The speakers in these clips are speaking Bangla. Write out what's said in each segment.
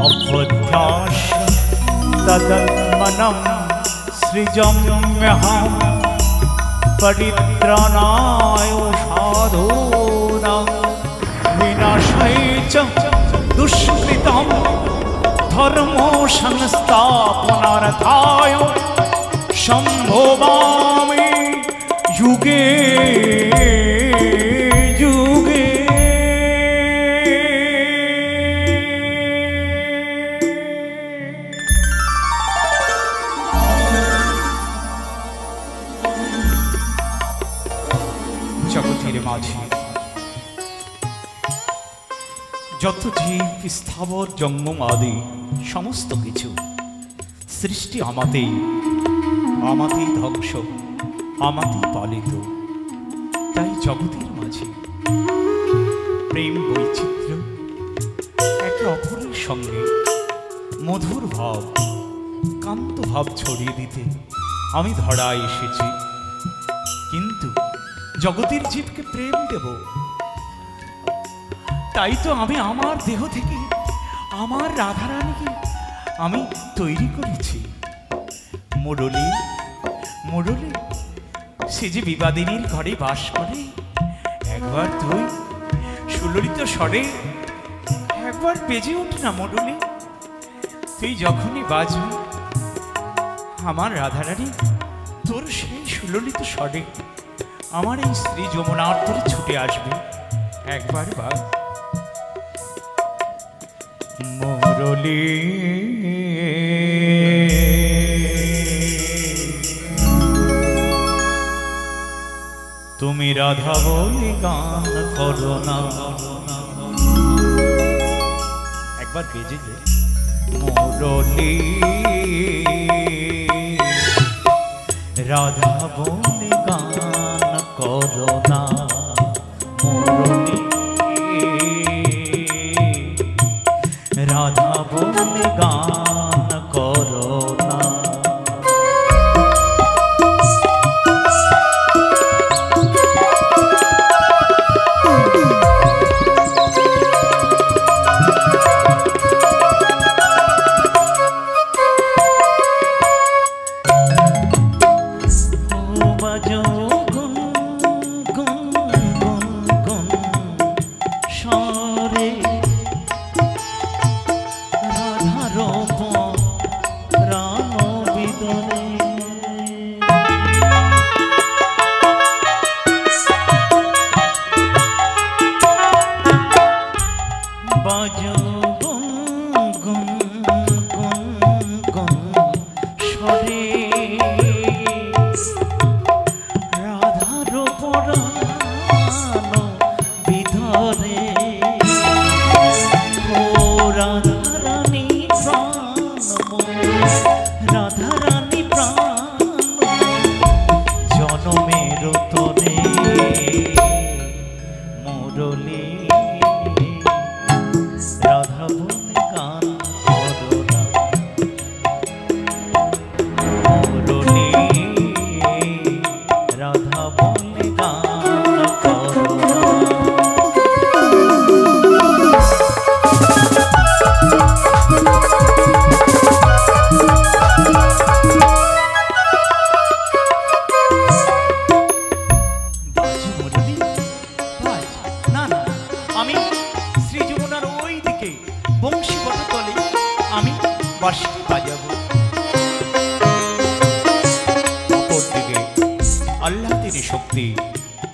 अभ्युद्यास तदन्मनं सृजम्यहं परित्राणाय साधूनां विनाशाय च दुष्कृतं धर्म संस्थापनार्थाय सम्भवामि युगे युगे। जगतेर माझे যত জীব স্থাবর জঙ্গম আদি সমস্ত কিছু সৃষ্টি আমাতেই ধ্বংস আমাতেই পালিত। তাই জগতের মাঝে প্রেম বৈচিত্র্য একে অপরের সঙ্গে মধুর ভাব কান্ত ভাব ছড়িয়ে দিতে আমি ধরায় এসেছি। কিন্তু জগতের জীবকে প্রেম দেব, তাই তো আমি আমার দেহ থেকে আমার রাধারানীকে আমি তৈরি করেছি। মুরলী মুরলী সে যে বিবাদিনীর ঘরে বাস করে, একবার তুই সুললিত স্বরে একবার বেজে ওঠ না মুরলী। তুই যখনই বাজবি আমার রাধারানী তোর সেই সুললিত স্বরে আমার এই স্ত্রী যমুনার তোরে ছুটে আসবে। একবার বাজ মুরলী। তুমি রাধা বলে গান করো না, একবার বেজে যে মুরলী রাধা বলে গান করো না, মুরলী রাধা বলে গান করো না।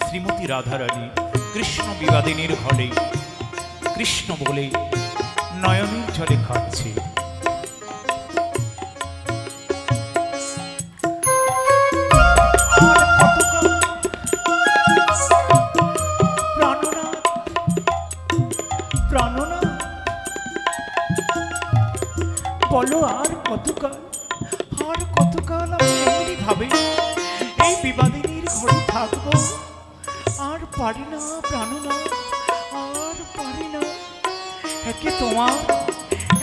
श्रीमती राधारानी कृष्ण विवादिनीर घरे कृष्ण बोले नयनेर जले खाচ্ছে। বলো আর কতকাল আমি এমনি ভাবে এই বিবাদিনীর ঘরে থাকবো। আর পারি না প্রাণনাথ, আর পারি না।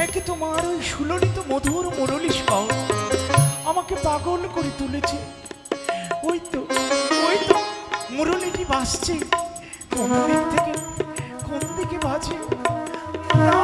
একে তোমার ওই সুললিত মধুর মুরলী স্বর আমাকে পাগল করে তুলেছে। ওই তো মুরলীটি বাজছে, কোন দিকে বাজে না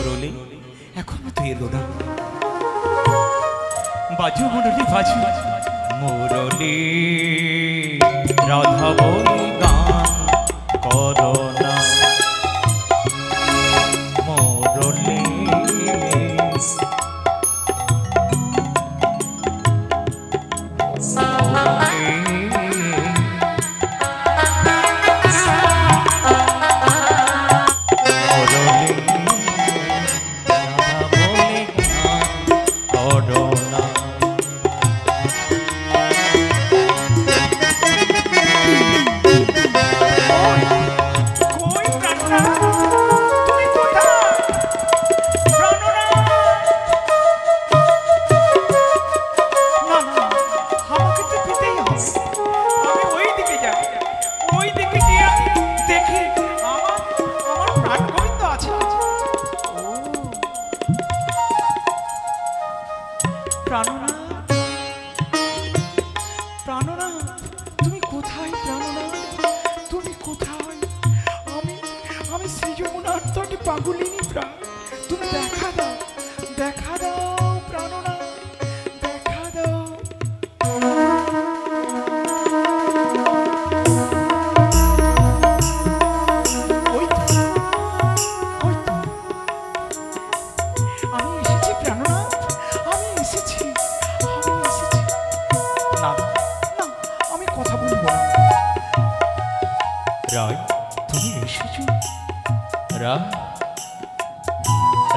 মুরলি এখনো তো এলো না। বাজু মুরলি বাজু, মুরলি রাধা বলি গান করো না, মুরলি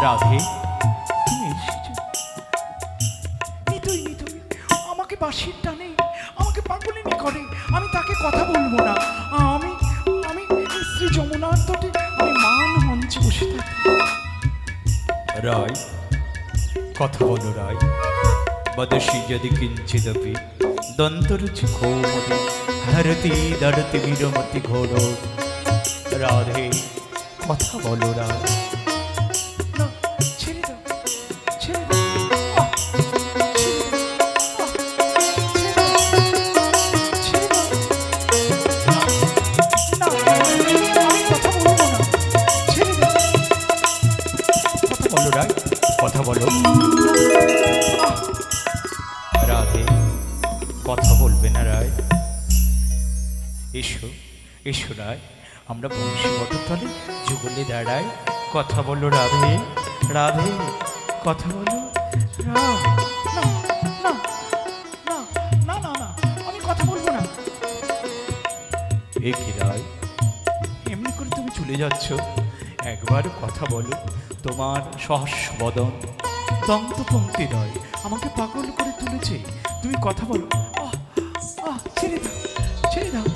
রাধে তুমি এসেছো। নিতুই নিতুই আমাকে বাঁশির টানে আমাকে পাগলিনী করে, আমি তাকে কথা বলবো না। আমি আমি শ্রী যমুনার তটে আমি মান মঞ্চে বসে থাকি। রায় কথা বলো রায়, বদসি যদি কিঞ্চিদপি দন্তরুচি ঘোমতি হরতি দড়তি বিরমতি ঘোর। রাধে কথা বলো রায়। কথা বলো রাধে, কথা বলবে না রায়? এসো এসো রায়, আমরা বংশী বটতলে যুগলে দাঁড়াই। কথা বলো রাধে, রাধে কথা বলো। আমি কথা বলবো না। এ কি রায়, এমনি করে তুমি চলে যাচ্ছ? একবার কথা বলো। তোমার সহস্র বদন দন্ত পঙ্ক্তি নয়, আমাকে পাগল করে তুলেছে। তুমি কথা বলো। ছেড়ে দাও, ছেড়ে দাও।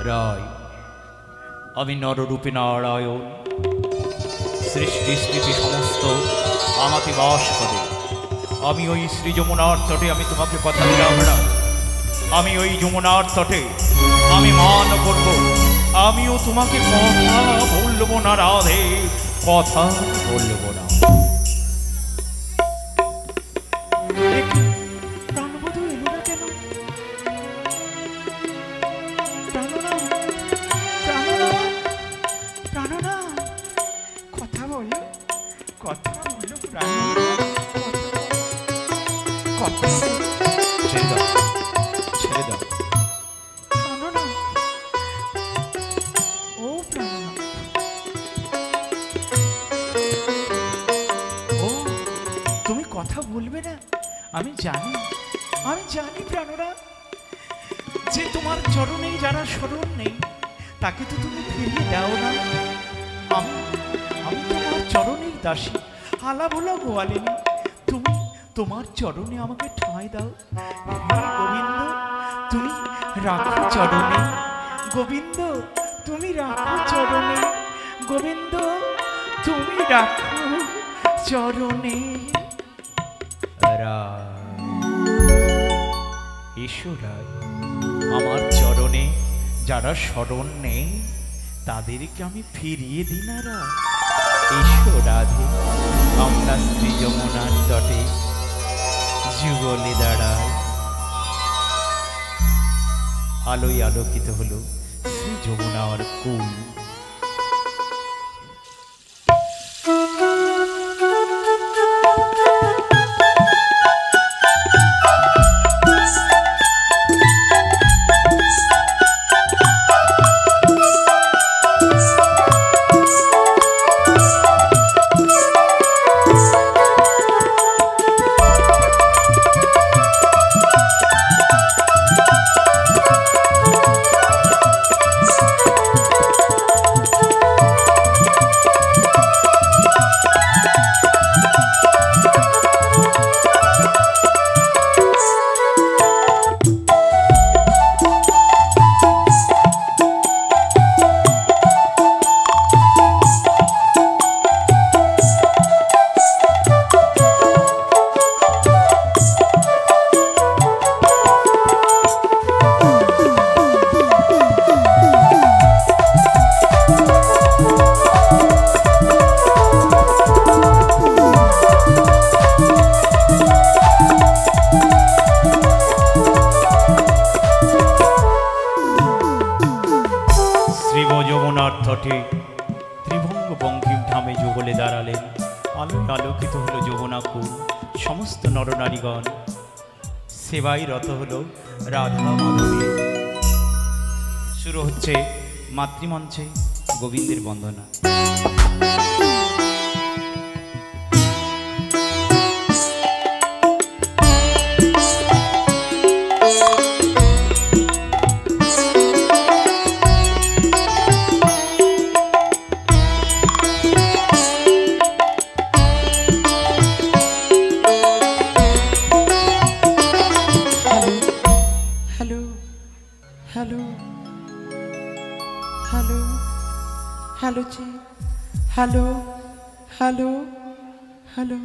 রায়, আমি নররূপে নারায়ণ, সৃষ্টি স্থিতি সমস্ত আমাকে বাস করে। আমি ওই শ্রী যমুনার তটে আমি তোমাকে কথা দিলাম না। আমি ওই যমুনার তটে আমি মান করব। আমিও তোমাকে কথা বলবো না রাধে, কথা বলবো না। প্রাণবধূ এলো না কেন? প্রাণনা কথা বলো, কথা বলো কথা। ছেড়ে দাও, ছেড়ে দাও। কথা বলবে না? আমি জানি, আমি জানি প্রাণরা, যে তোমার চরণেই যারা স্মরণ নেই তাকে তো তুমি ফিরিয়ে দাও না। আমি তোমার চরণের দাসী, আলা ভোলা গোয়ালিনী। তুমি তোমার চরণে আমাকে ঠাঁই দাও। গোবিন্দ তুমি রাখো চরণে, গোবিন্দ তুমি রাখো চরণে, গোবিন্দ তুমি রাখো চরণে। ঈশ্বরায়, আমার চরণে যারা স্মরণ নেই তাদেরকে আমি ফিরিয়ে দিই না রা। এসো রাধে, আমরা শ্রী যমুনার তটে যুগলে দাঁড়াই। আলোয় আলোকিত হলো শ্রী যমুনার কুল। ত্রিভঙ্গ বঙ্কিম ধামে যুগলে দাঁড়ালেন, আলোয় আলোকিত হলো যমুনাকুল। সমস্ত নরনারীগণ সেবায় রত হলো রাধা মাধবী। শুরু হচ্ছে মাতৃমঞ্চে গোবিন্দের বন্দনা। हेलो जी, हेलो हेलो हेलो।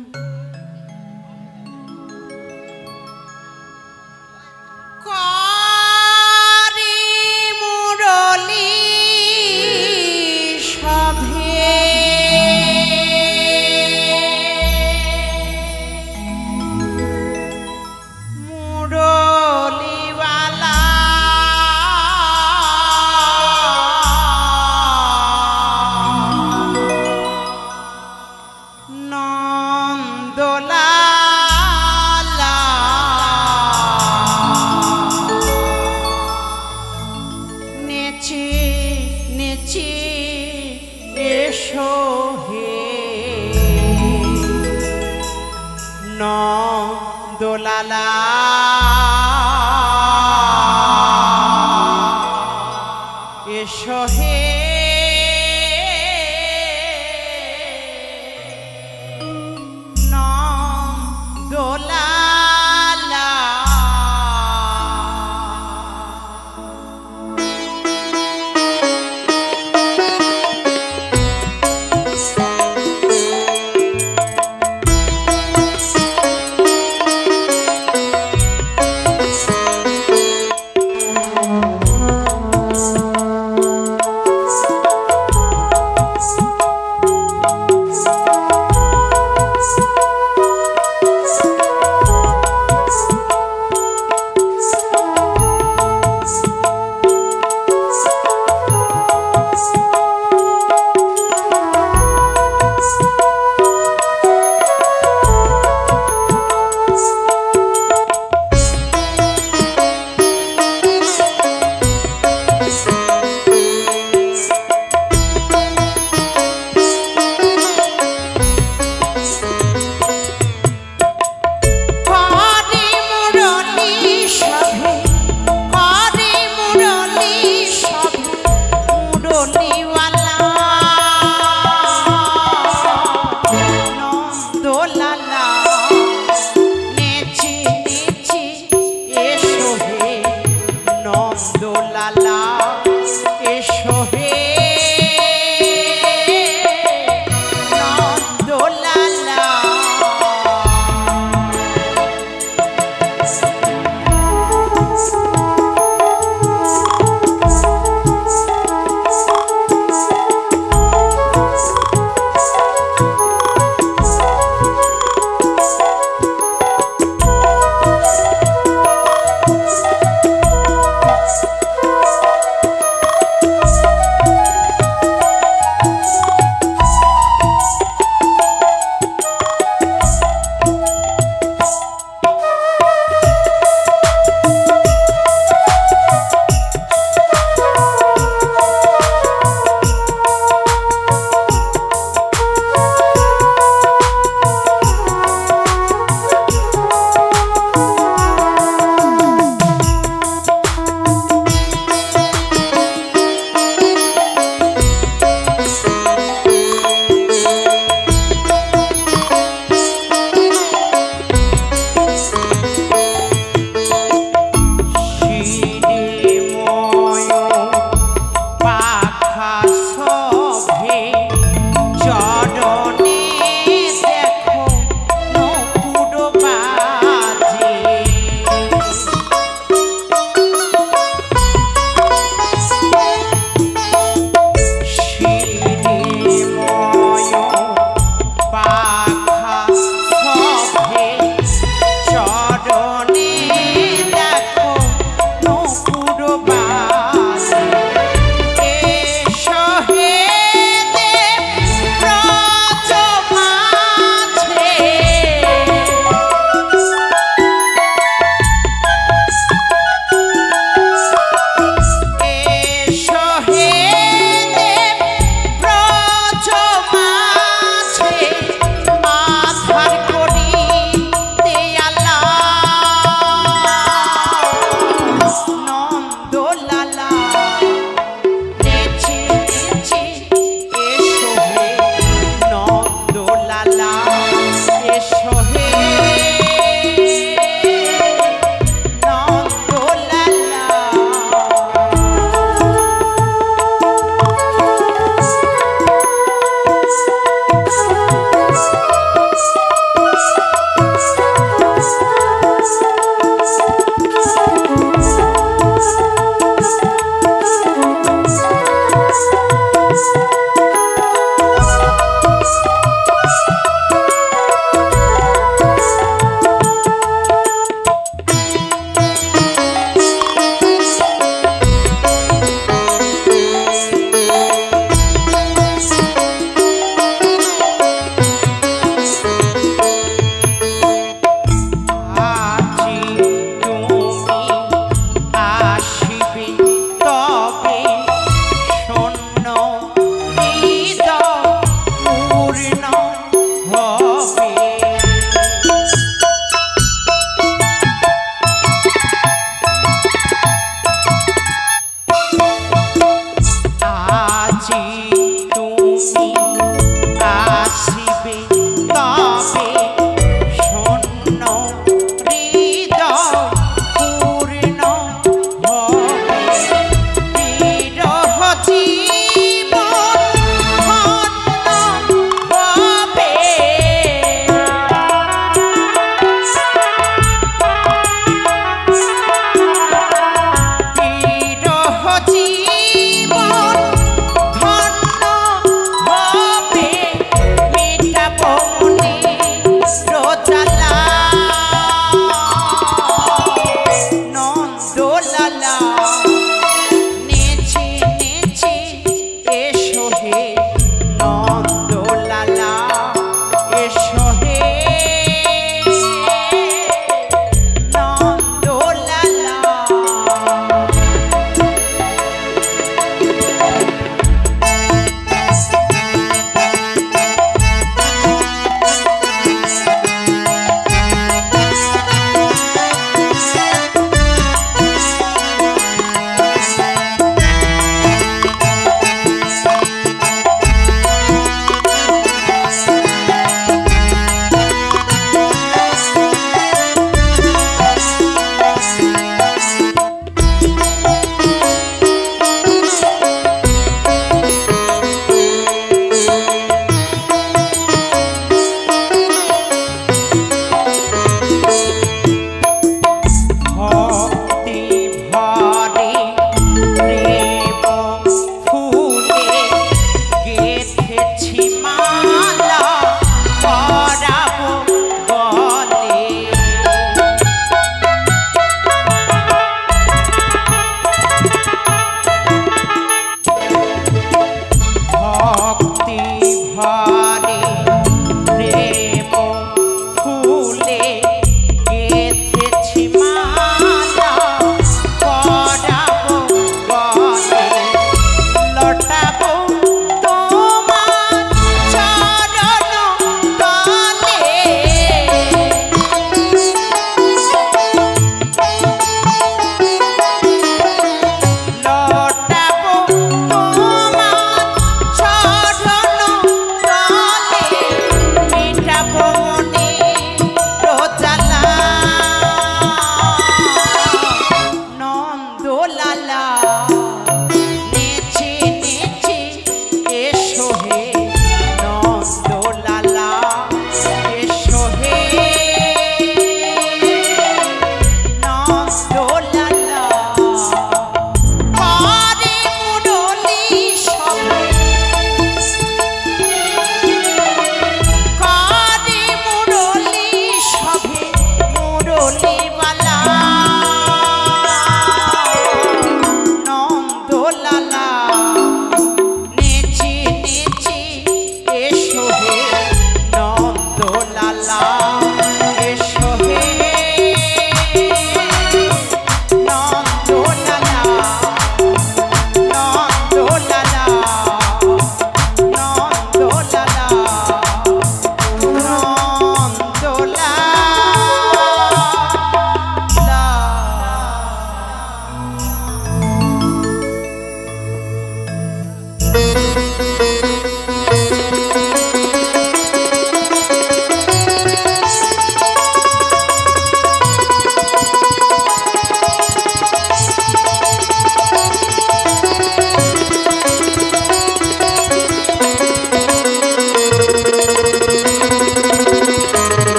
দোলালা এসো হে